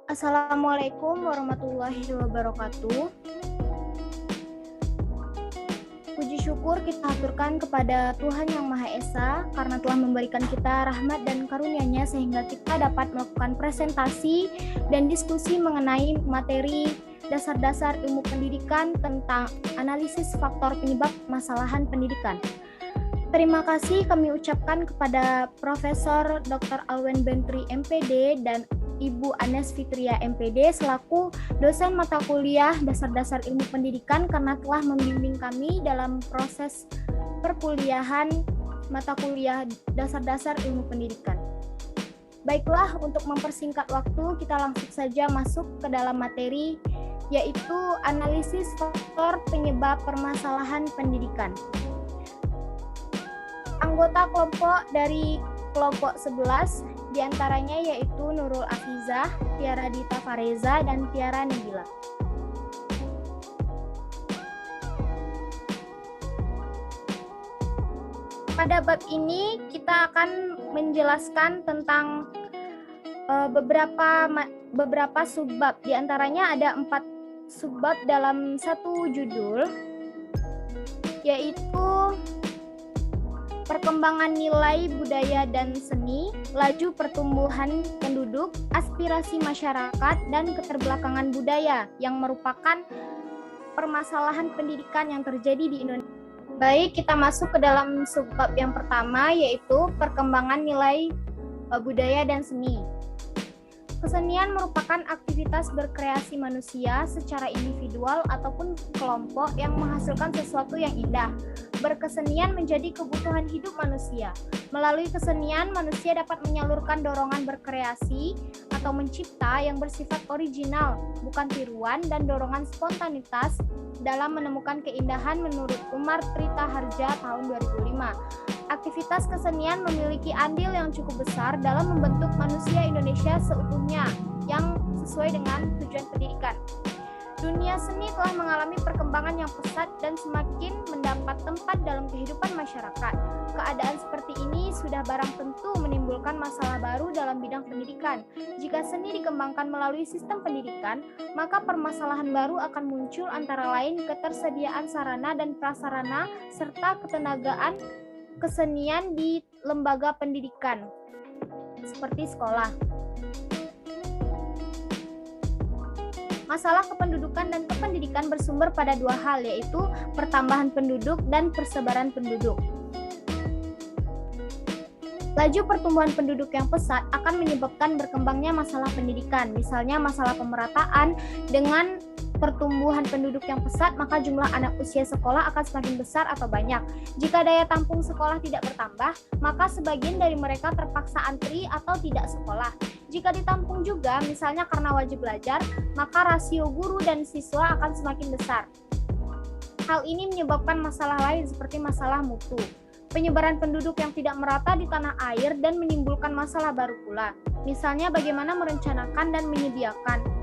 Assalamualaikum warahmatullahi wabarakatuh. Puji syukur kita haturkan kepada Tuhan Yang Maha Esa karena telah memberikan kita rahmat dan karunia-Nya sehingga kita dapat melakukan presentasi dan diskusi mengenai materi dasar-dasar ilmu pendidikan tentang analisis faktor penyebab permasalahan pendidikan. Terima kasih kami ucapkan kepada Profesor Dr. Alwen Bentri MPD dan Ibu Anes Fitria MPD selaku dosen mata kuliah dasar-dasar ilmu pendidikan karena telah membimbing kami dalam proses perkuliahan mata kuliah dasar-dasar ilmu pendidikan. Baiklah, untuk mempersingkat waktu kita langsung saja masuk ke dalam materi, yaitu analisis faktor penyebab permasalahan pendidikan. Anggota kelompok dari kelompok 11 diantaranya yaitu Nurul Afizah, Tiara Dita Fareza, dan Tiara Nabila. Pada bab ini kita akan menjelaskan tentang beberapa subbab. Diantaranya ada 4 subbab dalam satu judul, yaitu perkembangan nilai budaya dan seni, laju pertumbuhan penduduk, aspirasi masyarakat, dan keterbelakangan budaya yang merupakan permasalahan pendidikan yang terjadi di Indonesia. Baik, kita masuk ke dalam subbab yang pertama, yaitu perkembangan nilai budaya dan seni. Kesenian merupakan aktivitas berkreasi manusia secara individual ataupun kelompok yang menghasilkan sesuatu yang indah. Berkesenian menjadi kebutuhan hidup manusia. Melalui kesenian, manusia dapat menyalurkan dorongan berkreasi atau mencipta yang bersifat original, bukan tiruan, dan dorongan spontanitas dalam menemukan keindahan menurut Umar Trita Harja tahun 2005. Aktivitas kesenian memiliki andil yang cukup besar dalam membentuk manusia Indonesia seutuhnya yang sesuai dengan tujuan pendidikan. Dunia seni telah mengalami perkembangan yang pesat dan semakin mendapat tempat dalam kehidupan masyarakat. Keadaan seperti ini sudah barang tentu menimbulkan masalah baru dalam bidang pendidikan. Jika seni dikembangkan melalui sistem pendidikan, maka permasalahan baru akan muncul antara lain ketersediaan sarana dan prasarana serta ketenagaan kesenian di lembaga pendidikan, seperti sekolah. Masalah kependudukan dan kependidikan bersumber pada dua hal, yaitu pertambahan penduduk dan persebaran penduduk. Laju pertumbuhan penduduk yang pesat akan menyebabkan berkembangnya masalah pendidikan, misalnya masalah pemerataan. Dengan pertumbuhan penduduk yang pesat, maka jumlah anak usia sekolah akan semakin besar atau banyak. Jika daya tampung sekolah tidak bertambah, maka sebagian dari mereka terpaksa antri atau tidak sekolah. Jika ditampung juga, misalnya karena wajib belajar, maka rasio guru dan siswa akan semakin besar. Hal ini menyebabkan masalah lain seperti masalah mutu, penyebaran penduduk yang tidak merata di tanah air, dan menimbulkan masalah baru pula. Misalnya bagaimana merencanakan dan menyediakan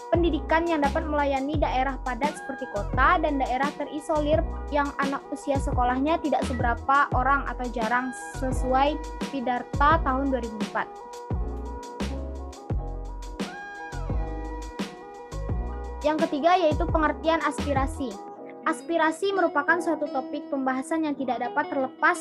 pendidikan yang dapat melayani daerah padat seperti kota dan daerah terisolir yang anak usia sekolahnya tidak seberapa orang atau jarang sesuai Pidarta tahun 2004. Yang ketiga yaitu pengertian aspirasi. Aspirasi merupakan suatu topik pembahasan yang tidak dapat terlepas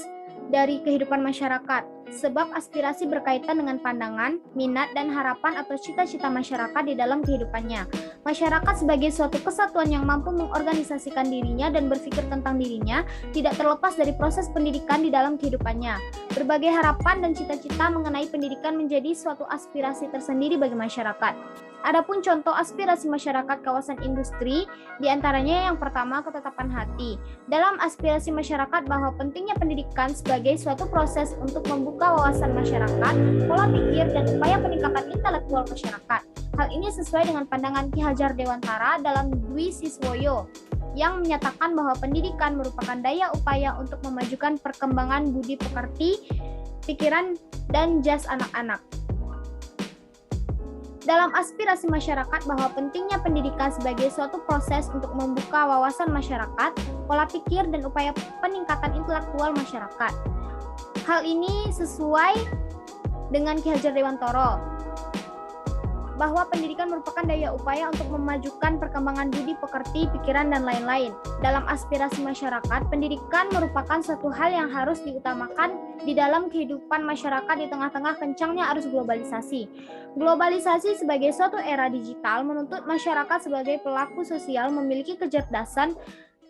dari kehidupan masyarakat, sebab aspirasi berkaitan dengan pandangan, minat, dan harapan atau cita-cita masyarakat di dalam kehidupannya. Masyarakat sebagai suatu kesatuan yang mampu mengorganisasikan dirinya dan berpikir tentang dirinya, tidak terlepas dari proses pendidikan di dalam kehidupannya. Berbagai harapan dan cita-cita mengenai pendidikan menjadi suatu aspirasi tersendiri bagi masyarakat. Adapun contoh aspirasi masyarakat kawasan industri, diantaranya yang pertama ketetapan hati. Dalam aspirasi masyarakat bahwa pentingnya pendidikan sebagai suatu proses untuk membuka wawasan masyarakat, pola pikir, dan upaya peningkatan intelektual masyarakat. Hal ini sesuai dengan pandangan Ki Hajar Dewantara dalam Dwi Siswoyo yang menyatakan bahwa pendidikan merupakan daya upaya untuk memajukan perkembangan budi pekerti, pikiran, dan jas anak-anak. Dalam aspirasi masyarakat bahwa pentingnya pendidikan sebagai suatu proses untuk membuka wawasan masyarakat, pola pikir, dan upaya peningkatan intelektual masyarakat. Hal ini sesuai dengan Ki Hajar Dewantara. bahwa pendidikan merupakan daya upaya untuk memajukan perkembangan budi pekerti, pikiran, dan lain-lain. Dalam aspirasi masyarakat, pendidikan merupakan suatu hal yang harus diutamakan di dalam kehidupan masyarakat di tengah-tengah kencangnya arus globalisasi. Globalisasi sebagai suatu era digital menuntut masyarakat sebagai pelaku sosial memiliki kecerdasan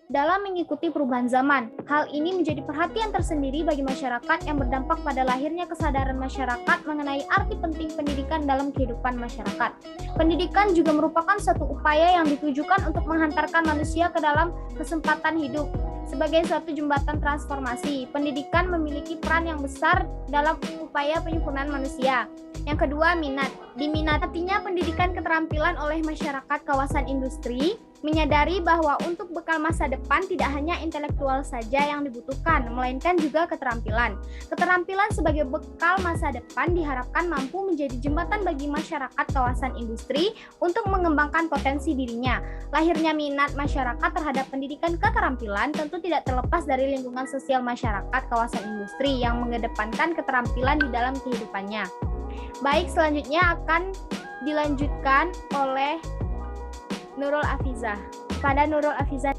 dalam mengikuti perubahan zaman. Hal ini menjadi perhatian tersendiri bagi masyarakat yang berdampak pada lahirnya kesadaran masyarakat mengenai arti penting pendidikan dalam kehidupan masyarakat. Pendidikan juga merupakan suatu upaya yang ditujukan untuk menghantarkan manusia ke dalam kesempatan hidup. Sebagai suatu jembatan transformasi, pendidikan memiliki peran yang besar dalam upaya penyempurnaan manusia. Yang kedua, minat. Diminatinya pendidikan keterampilan oleh masyarakat kawasan industri, menyadari bahwa untuk bekal masa depan tidak hanya intelektual saja yang dibutuhkan, melainkan juga keterampilan. Keterampilan sebagai bekal masa depan diharapkan mampu menjadi jembatan bagi masyarakat kawasan industri untuk mengembangkan potensi dirinya. Lahirnya minat masyarakat terhadap pendidikan keterampilan tentu tidak terlepas dari lingkungan sosial masyarakat kawasan industri yang mengedepankan keterampilan di dalam kehidupannya. Baik, selanjutnya akan dilanjutkan oleh Nurul Afizah. Kepada Nurul Afizah.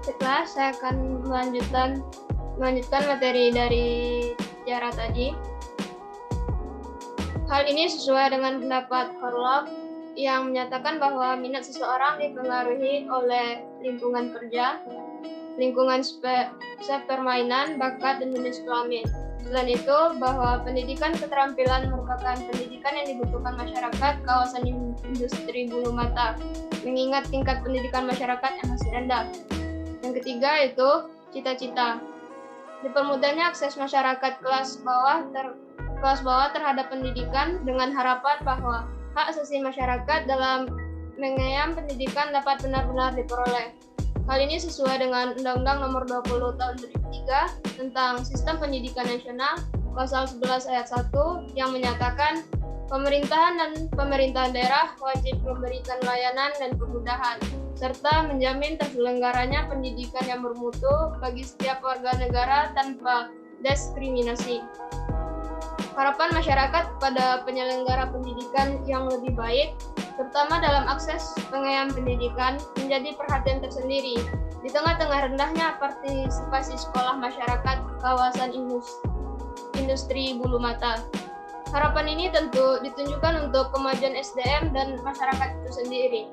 Setelah saya akan melanjutkan materi dari sejarah tadi. Hal ini sesuai dengan pendapat Horlock yang menyatakan bahwa minat seseorang dipengaruhi oleh lingkungan kerja, lingkungan sepermainan, bakat, dan jenis kelamin. Selain itu, bahwa pendidikan keterampilan merupakan pendidikan yang dibutuhkan masyarakat kawasan industri bulu mata, mengingat tingkat pendidikan masyarakat yang masih rendah. Yang ketiga itu cita-cita. Dipermudahnya akses masyarakat kelas bawah terhadap pendidikan dengan harapan bahwa hak asasi masyarakat dalam mengayam pendidikan dapat benar-benar diperoleh. Hal ini sesuai dengan Undang-Undang Nomor 20 Tahun 2003 tentang Sistem Pendidikan Nasional, Pasal 11 Ayat 1 yang menyatakan pemerintahan dan pemerintahan daerah wajib memberikan layanan dan kemudahan serta menjamin terselenggaranya pendidikan yang bermutu bagi setiap warga negara tanpa diskriminasi. Harapan masyarakat pada penyelenggara pendidikan yang lebih baik, terutama dalam akses pengayaan pendidikan, menjadi perhatian tersendiri. Di tengah-tengah rendahnya partisipasi sekolah masyarakat kawasan industri bulu mata. Harapan ini tentu ditunjukkan untuk kemajuan SDM dan masyarakat itu sendiri.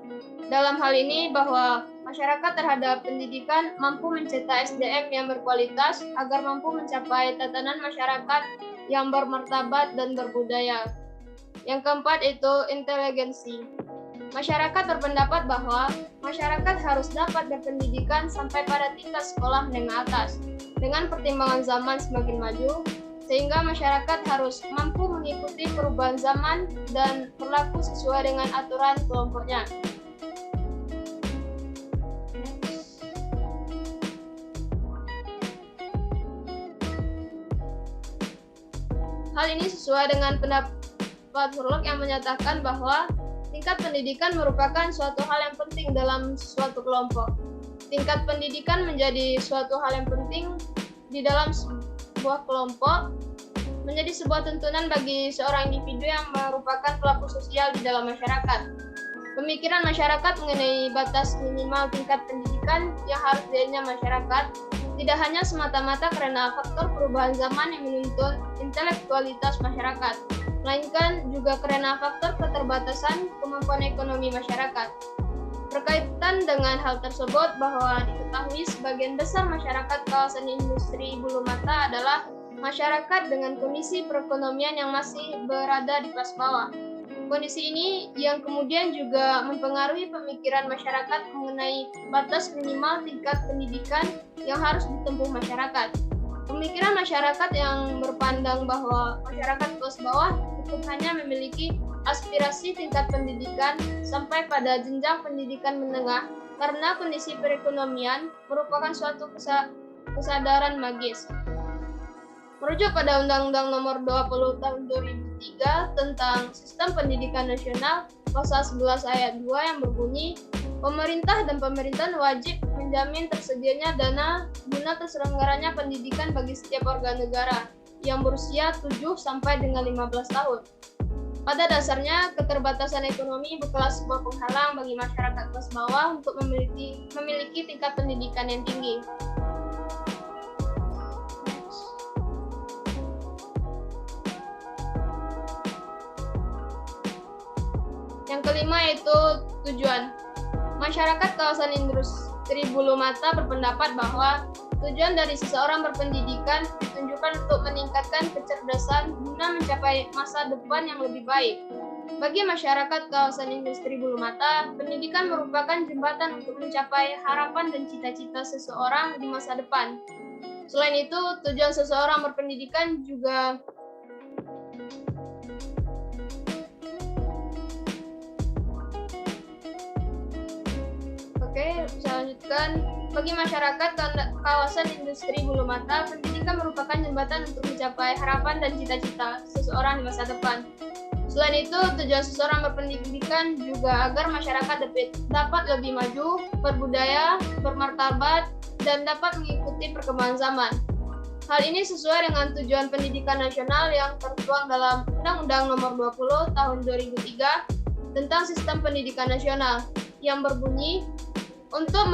Dalam hal ini bahwa masyarakat terhadap pendidikan mampu mencetak SDM yang berkualitas agar mampu mencapai tatanan masyarakat yang bermartabat dan berbudaya. Yang keempat itu inteligensi. Masyarakat berpendapat bahwa masyarakat harus dapat berpendidikan sampai pada tingkat sekolah menengah atas. Dengan pertimbangan zaman semakin maju, sehingga masyarakat harus mampu mengikuti perubahan zaman dan berlaku sesuai dengan aturan kelompoknya. Hal ini sesuai dengan pendapat Horlock yang menyatakan bahwa tingkat pendidikan merupakan suatu hal yang penting dalam suatu kelompok. Tingkat pendidikan menjadi suatu hal yang penting di dalam sebuah kelompok, menjadi sebuah tuntunan bagi seorang individu yang merupakan pelaku sosial di dalam masyarakat. Pemikiran masyarakat mengenai batas minimal tingkat pendidikan yang harus dianya masyarakat tidak hanya semata-mata karena faktor perubahan zaman yang menuntut intelektualitas masyarakat, melainkan juga karena faktor keterbatasan kemampuan ekonomi masyarakat. Berkaitan dengan hal tersebut bahwa diketahui sebagian besar masyarakat kawasan industri bulu mata adalah masyarakat dengan kondisi perekonomian yang masih berada di kelas bawah. Kondisi ini yang kemudian juga mempengaruhi pemikiran masyarakat mengenai batas minimal tingkat pendidikan yang harus ditempuh masyarakat. Pemikiran masyarakat yang berpandang bahwa masyarakat kelas bawah cukup hanya memiliki aspirasi tingkat pendidikan sampai pada jenjang pendidikan menengah karena kondisi perekonomian merupakan suatu kesadaran magis. Merujuk pada Undang-Undang Nomor 20 Tahun 2003 tentang Sistem Pendidikan Nasional, Pasal 11 Ayat 2 yang berbunyi, pemerintah dan pemerintahan wajib menjamin tersedianya dana guna terselenggaranya pendidikan bagi setiap warga negara yang berusia 7 sampai dengan 15 tahun. Pada dasarnya, keterbatasan ekonomi bukanlah sebuah penghalang bagi masyarakat kelas bawah untuk memiliki tingkat pendidikan yang tinggi. Yang kelima yaitu tujuan. Masyarakat kawasan industri Bulu Mata berpendapat bahwa tujuan dari seseorang berpendidikan ditunjukkan untuk meningkatkan kecerdasan guna mencapai masa depan yang lebih baik. Bagi masyarakat kawasan industri Bulu Mata, pendidikan merupakan jembatan untuk mencapai harapan dan cita-cita seseorang di masa depan. Selain itu, tujuan seseorang berpendidikan juga saya lanjutkan. Bagi masyarakat kawasan industri Bulu Mata, pendidikan merupakan jembatan untuk mencapai harapan dan cita-cita seseorang di masa depan. Selain itu, tujuan seseorang berpendidikan juga agar masyarakat dapat lebih maju, berbudaya, bermartabat, dan dapat mengikuti perkembangan zaman. Hal ini sesuai dengan tujuan pendidikan nasional yang tertuang dalam Undang-Undang Nomor 20 Tahun 2003 tentang Sistem Pendidikan Nasional yang berbunyi untuk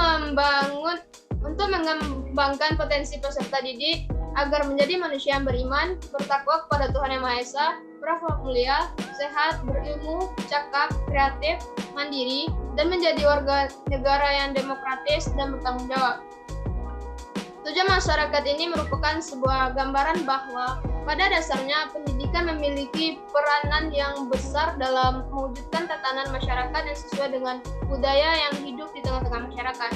mengembangkan potensi peserta didik agar menjadi manusia yang beriman, bertakwa kepada Tuhan Yang Maha Esa, berakhlak mulia, sehat, berilmu, cakap, kreatif, mandiri, dan menjadi warga negara yang demokratis dan bertanggung jawab. Tujuan masyarakat ini merupakan sebuah gambaran bahwa pada dasarnya pendidikan memiliki peranan yang besar dalam mewujudkan tatanan masyarakat yang sesuai dengan budaya yang hidup di tengah-tengah masyarakat.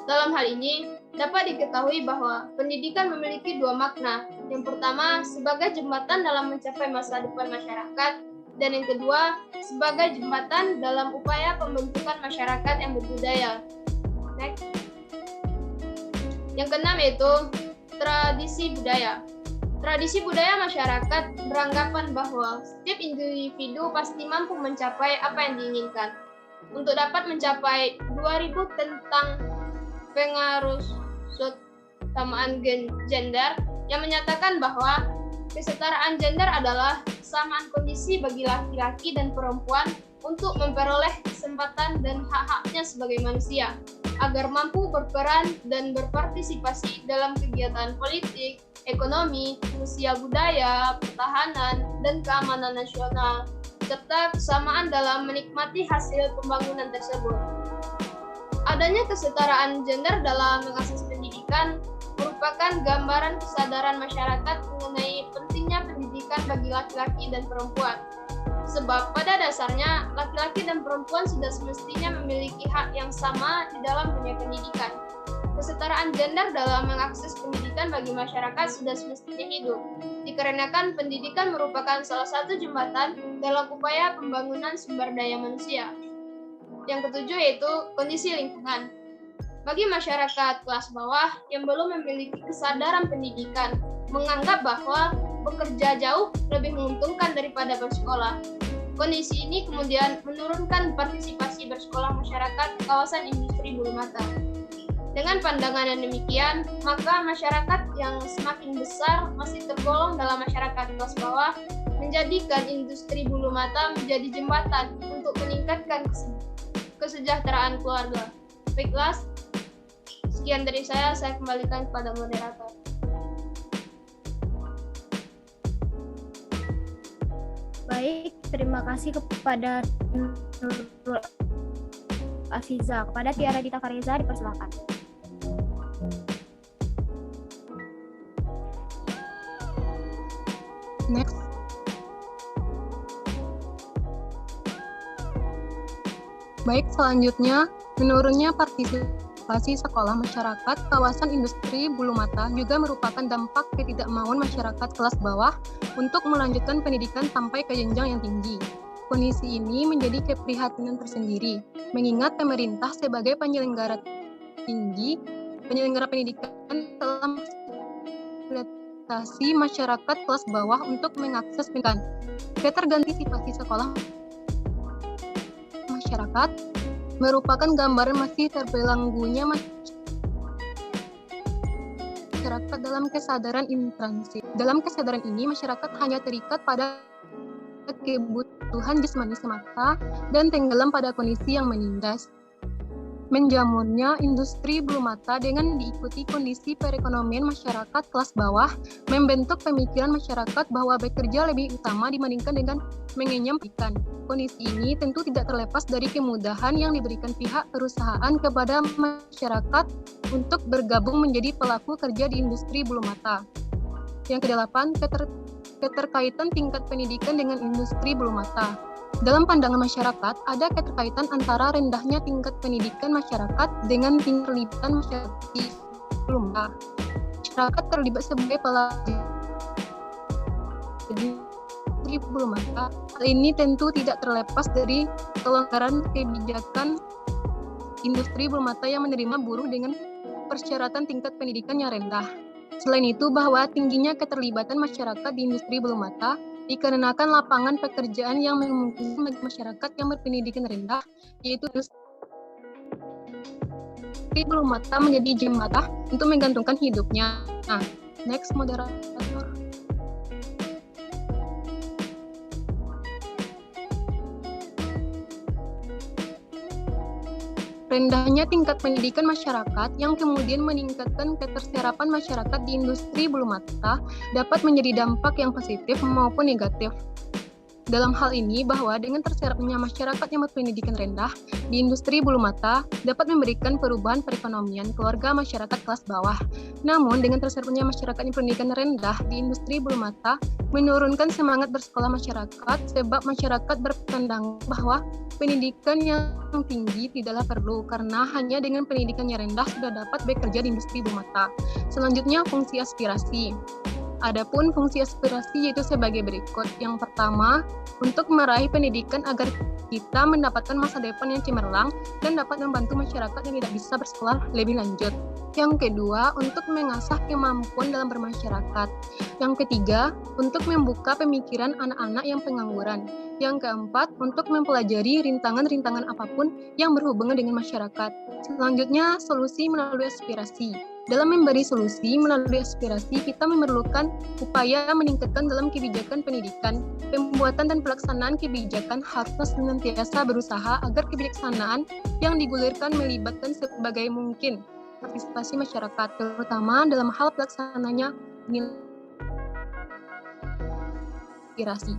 Dalam hal ini, dapat diketahui bahwa pendidikan memiliki dua makna. Yang pertama, sebagai jembatan dalam mencapai masa depan masyarakat, dan yang kedua, sebagai jembatan dalam upaya pembentukan masyarakat yang berbudaya. Next. Yang keenam yaitu tradisi budaya. Tradisi budaya masyarakat beranggapan bahwa setiap individu pasti mampu mencapai apa yang diinginkan. Untuk dapat mencapai 2000 tentang pengaruh kesetaraan gender yang menyatakan bahwa kesetaraan gender adalah kesamaan kondisi bagi laki-laki dan perempuan untuk memperoleh kesempatan dan hak-haknya sebagai manusia, agar mampu berperan dan berpartisipasi dalam kegiatan politik, ekonomi, sosial budaya, pertahanan, dan keamanan nasional, serta kesamaan dalam menikmati hasil pembangunan tersebut. Adanya kesetaraan gender dalam mengakses pendidikan merupakan gambaran kesadaran masyarakat mengenai pentingnya pendidikan bagi laki-laki dan perempuan. Sebab pada dasarnya, laki-laki dan perempuan sudah semestinya memiliki hak yang sama di dalam dunia pendidikan. Kesetaraan gender dalam mengakses pendidikan bagi masyarakat sudah semestinya hidup, dikarenakan pendidikan merupakan salah satu jembatan dalam upaya pembangunan sumber daya manusia. Yang ketujuh yaitu kondisi lingkungan. Bagi masyarakat kelas bawah yang belum memiliki kesadaran pendidikan, menganggap bahwa bekerja jauh lebih menguntungkan daripada bersekolah. Kondisi ini kemudian menurunkan partisipasi bersekolah masyarakat kawasan industri Bulu Mata. Dengan pandangan yang demikian, maka masyarakat yang semakin besar masih tergolong dalam masyarakat kelas bawah menjadikan industri Bulu Mata menjadi jembatan untuk meningkatkan kesejahteraan keluarga. Baiklah, sekian dari saya kembalikan kepada moderator. Baik, terima kasih kepada Nurul Afiza. Kepada Tiara Dita Fariza dipersilakan. Next. Baik, selanjutnya menurunnya partisipasi sekolah masyarakat kawasan industri Bulu Mata juga merupakan dampak ketidakmauan masyarakat kelas bawah untuk melanjutkan pendidikan sampai ke jenjang yang tinggi. Kondisi ini menjadi keprihatinan tersendiri, mengingat pemerintah sebagai penyelenggara pendidikan telah memfasilitasi masyarakat kelas bawah untuk mengakses pendidikan. Ketergantisipasi sekolah masyarakat merupakan gambaran masih terbelenggunya masyarakat dalam kesadaran intrinsik. Dalam kesadaran ini, masyarakat hanya terikat pada kebutuhan jasmani semata dan tenggelam pada kondisi yang menindas. Menjamurnya industri bulu mata dengan diikuti kondisi perekonomian masyarakat kelas bawah membentuk pemikiran masyarakat bahwa bekerja lebih utama dibandingkan dengan mengenyam ikan. Kondisi ini tentu tidak terlepas dari kemudahan yang diberikan pihak perusahaan kepada masyarakat untuk bergabung menjadi pelaku kerja di industri bulu mata. Yang kedelapan, keterkaitan tingkat pendidikan dengan industri bulu mata. Dalam pandangan masyarakat, ada keterkaitan antara rendahnya tingkat pendidikan masyarakat dengan tingkat terlibatan masyarakat di bulu mata. Masyarakat terlibat sebagai pelaku di bulu mata. Hal ini tentu tidak terlepas dari kelonggaran kebijakan industri bulu mata yang menerima buruh dengan persyaratan tingkat pendidikan yang rendah. Selain itu, bahwa tingginya keterlibatan masyarakat di industri bulu mata dikarenakan lapangan pekerjaan yang memungkinkan bagi masyarakat yang berpendidikan rendah, yaitu industri bulu mata menjadi jembatan untuk menggantungkan hidupnya. Nah, next moderator. Rendahnya tingkat pendidikan masyarakat yang kemudian meningkatkan keterserapan masyarakat di industri bulu mata dapat menjadi dampak yang positif maupun negatif. Dalam hal ini, bahwa dengan terserapnya masyarakat yang berpendidikan rendah di industri bulu mata dapat memberikan perubahan perekonomian keluarga masyarakat kelas bawah. Namun, dengan terserapnya masyarakat yang berpendidikan rendah di industri bulu mata menurunkan semangat bersekolah masyarakat, sebab masyarakat berpandangan bahwa pendidikan yang tinggi tidaklah perlu, karena hanya dengan pendidikan yang rendah sudah dapat bekerja di industri bulu mata. Selanjutnya, fungsi aspirasi. Adapun fungsi aspirasi yaitu sebagai berikut. Yang pertama, untuk meraih pendidikan agar kita mendapatkan masa depan yang cemerlang dan dapat membantu masyarakat yang tidak bisa bersekolah lebih lanjut. Yang kedua, untuk mengasah kemampuan dalam bermasyarakat. Yang ketiga, untuk membuka pemikiran anak-anak yang pengangguran. Yang keempat, untuk mempelajari rintangan-rintangan apapun yang berhubungan dengan masyarakat. Selanjutnya, solusi melalui aspirasi. Dalam memberi solusi melalui aspirasi, kita memerlukan upaya meningkatkan dalam kebijakan pendidikan. Pembuatan dan pelaksanaan kebijakan harus senantiasa berusaha agar kebijaksanaan yang digulirkan melibatkan sebagai mungkin partisipasi masyarakat, terutama dalam hal pelaksananya aspirasi.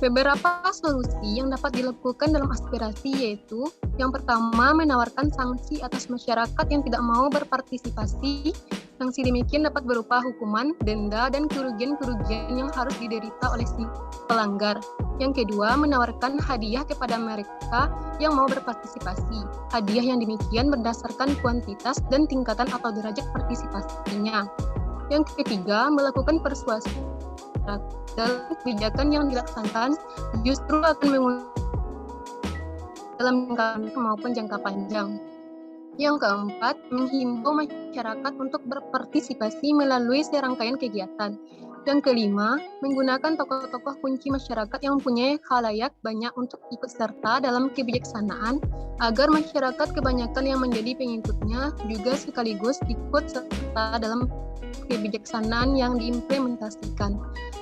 Beberapa solusi yang dapat dilakukan dalam aspirasi yaitu, yang pertama, menawarkan sanksi atas masyarakat yang tidak mau berpartisipasi. Sanksi demikian dapat berupa hukuman, denda, dan kerugian-kerugian yang harus diderita oleh si pelanggar. Yang kedua, menawarkan hadiah kepada mereka yang mau berpartisipasi. Hadiah yang demikian berdasarkan kuantitas dan tingkatan atau derajat partisipasinya. Yang ketiga, melakukan persuasi. Dalam kebijakan yang dilaksanakan justru akan dalam jangka maupun jangka panjang. Yang keempat, menghimbau masyarakat untuk berpartisipasi melalui serangkaian kegiatan. Yang kelima, menggunakan tokoh-tokoh kunci masyarakat yang mempunyai khalayak banyak untuk ikut serta dalam kebijaksanaan, agar masyarakat kebanyakan yang menjadi pengikutnya juga sekaligus ikut serta dalam kebijaksanaan yang diimplementasikan.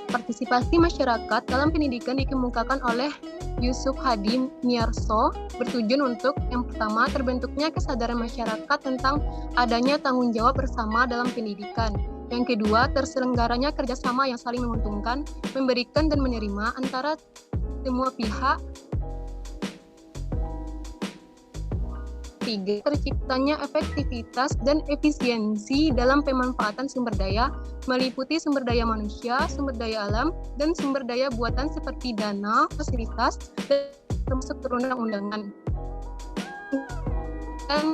Partisipasi masyarakat dalam pendidikan dikemukakan oleh Yusuf Hadi Miarso bertujuan untuk, yang pertama, terbentuknya kesadaran masyarakat tentang adanya tanggung jawab bersama dalam pendidikan. Yang kedua, terselenggaranya kerjasama yang saling menguntungkan, memberikan dan menerima antara semua pihak. Tiga, terciptanya efektivitas dan efisiensi dalam pemanfaatan sumber daya, meliputi sumber daya manusia, sumber daya alam, dan sumber daya buatan seperti dana, fasilitas, dan termasuk perundang-undangan. Dan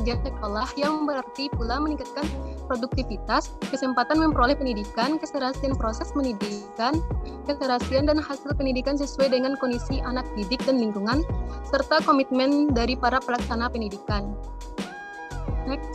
sekolah yang berarti pula meningkatkan produktivitas, kesempatan memperoleh pendidikan, keserasian proses pendidikan, keserasian dan hasil pendidikan sesuai dengan kondisi anak didik dan lingkungan, serta komitmen dari para pelaksana pendidikan. Next.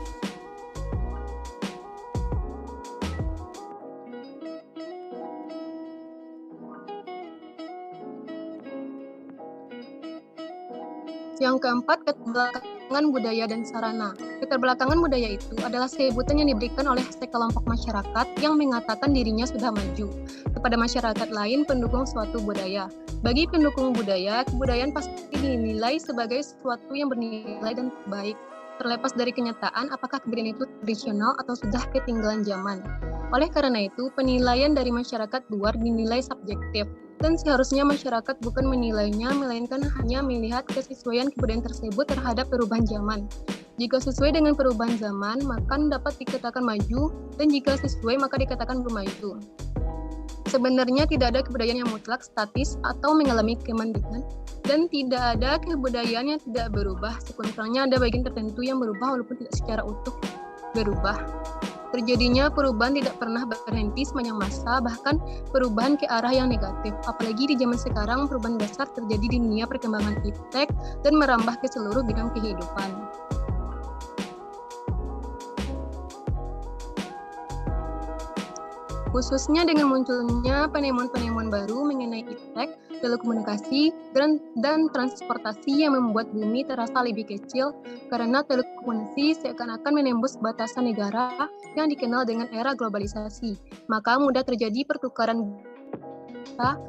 Yang keempat, keterbelakangan budaya dan sarana. Keterbelakangan budaya itu adalah sebutan yang diberikan oleh sekelompok masyarakat yang mengatakan dirinya sudah maju kepada masyarakat lain pendukung suatu budaya. Bagi pendukung budaya, kebudayaan pasti dinilai sebagai sesuatu yang bernilai dan baik, terlepas dari kenyataan apakah kebudayaan itu tradisional atau sudah ketinggalan zaman. Oleh karena itu, penilaian dari masyarakat luar dinilai subjektif, dan seharusnya masyarakat bukan menilainya, melainkan hanya melihat kesesuaian kebudayaan tersebut terhadap perubahan zaman. Jika sesuai dengan perubahan zaman, maka dapat dikatakan maju, dan jika sesuai, maka dikatakan belum maju. Sebenarnya tidak ada kebudayaan yang mutlak, statis, atau mengalami kemandikan, dan tidak ada kebudayaan yang tidak berubah. Sekurang-kurangnya ada bagian tertentu yang berubah walaupun tidak secara utuh berubah. Terjadinya perubahan tidak pernah berhenti sepanjang masa, bahkan perubahan ke arah yang negatif. Apalagi di zaman sekarang, perubahan besar terjadi di dunia perkembangan iptek dan merambah ke seluruh bidang kehidupan. Khususnya dengan munculnya penemuan-penemuan baru mengenai iptek, telekomunikasi, dan transportasi yang membuat bumi terasa lebih kecil karena telekomunikasi seakan-akan menembus batasan negara yang dikenal dengan era globalisasi. Maka mudah terjadi pertukaran budaya.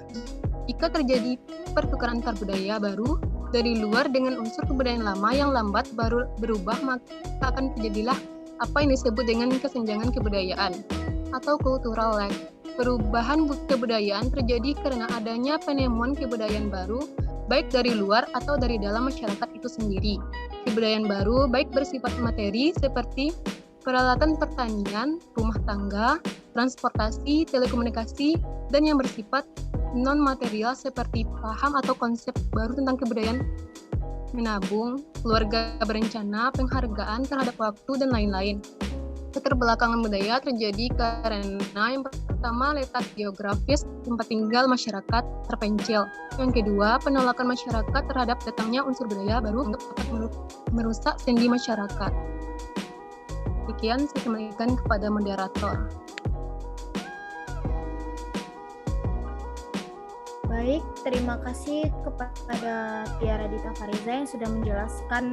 Jika terjadi pertukaran antar budaya baru dari luar dengan unsur kebudayaan lama yang lambat baru berubah, maka akan terjadilah apa yang disebut dengan kesenjangan kebudayaan atau cultural lag. Perubahan kebudayaan terjadi karena adanya penemuan kebudayaan baru, baik dari luar atau dari dalam masyarakat itu sendiri. Kebudayaan baru baik bersifat materi seperti peralatan pertanian, rumah tangga, transportasi, telekomunikasi, dan yang bersifat non-material seperti paham atau konsep baru tentang kebudayaan menabung, keluarga berencana, penghargaan terhadap waktu, dan lain-lain. Keterbelakangan budaya terjadi karena yang pertama, letak geografis tempat tinggal masyarakat terpencil. Yang kedua, penolakan masyarakat terhadap datangnya unsur budaya baru untuk dapat merusak sendi masyarakat. Demikian saya kembalikan kepada moderator. Baik, terima kasih kepada Tiara Dita Fariza yang sudah menjelaskan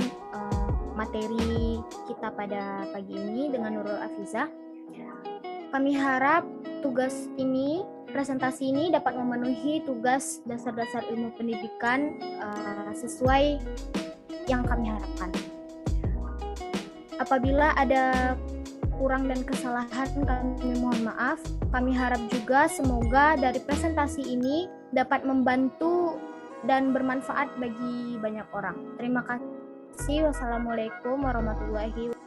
materi kita pada pagi ini dengan Nurul Afizah. Kami harap tugas ini, presentasi ini dapat memenuhi tugas dasar-dasar ilmu pendidikan sesuai yang kami harapkan. Apabila ada kurang dan kesalahan, kami mohon maaf. Kami harap juga semoga dari presentasi ini dapat membantu dan bermanfaat bagi banyak orang. Terima kasih. Wassalamualaikum warahmatullahi wabarakatuh.